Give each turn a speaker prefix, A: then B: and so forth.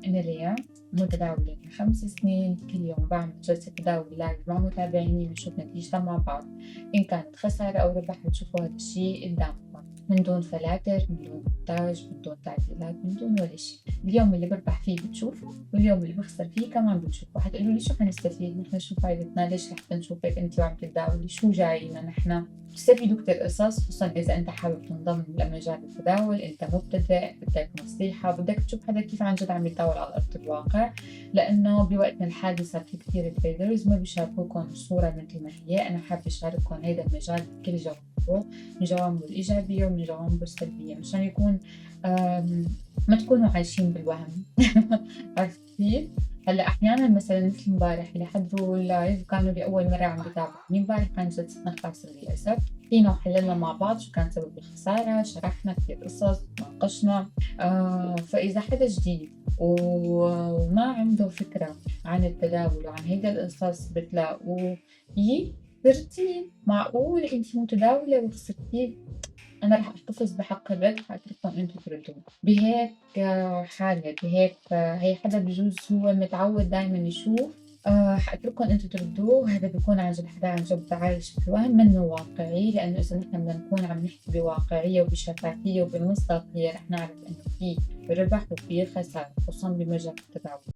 A: أنا ليا متداولة من 5 سنين، كل يوم باعمل جلسة تداول لايف مع متابعيني ونشوف نتيجتها مع بعض، إن كانت خسارة أو ربح بتشوفوا هذا الشي قدامكم من دون فلاتر، من دون مونتاج، من دون تعديلات، من دون ولا شي. اليوم اللي بربح فيه بتشوفوا واليوم اللي بخسر فيه كمان بتشوفوا. حتقولوا لي شو حنستفيد نحن، شو فايدتنا، ليش رح نشوفك أنتِ وعم تتداولي، شو جاينا نحن؟ بتستفيدوا كتير قصص، خصوصًا إذا أنت حابب تنضم لمجال التداول، أنت مبتدئ، بدك نصيحة، بدك تشوف حدا كيف عن جد عم يتداول على أرض الواقع، لإنه بوقتنا الحالي صار في كتير traders ما بيشاركوكم الصورة متل ما هي. أنا حابة أشارككم هيدا المجال بكل جوانبه، من جوانبه الإيجابية ومن جوانبه السلبية، مشان يكون ما تكونوا عايشين بالوهم. عرفتِ كيف؟ هلأ أحيانًا مثلًا مثل امبارح اللي حضروا اللايف كانوا لأول مرة عم بيتابعوني، امبارح كانت جلستنا خاصة للأسف، حكينا وحللنا مع بعض شو كان سبب الخسارة، شرحنا كتير قصص، ناقشنا. فإذا حدا جديد وما عنده فكرة عن التداول وعن هيدا القصص بتلاقوه خسرتِ؟ معقول أنتِ متداولة وخسرتِ؟ أنا رح أحتفظ بحق الرد، حاترككم أنتم تردوا. بهيك حالة، بهيك هي حدا بجوز هو متعود دايمًا يشوف، حاترككم أنتم تردوه، وهذا بيكون عن جد حدا عن جد عايش بالوهم، منّه واقعي، لإنه إذا نحن بدنا نكون عم نحكي بواقعية وبشفافية وبمصداقية رح نعرف إنه في ربح وفي خسارة، خصوصًا بمجال التداول.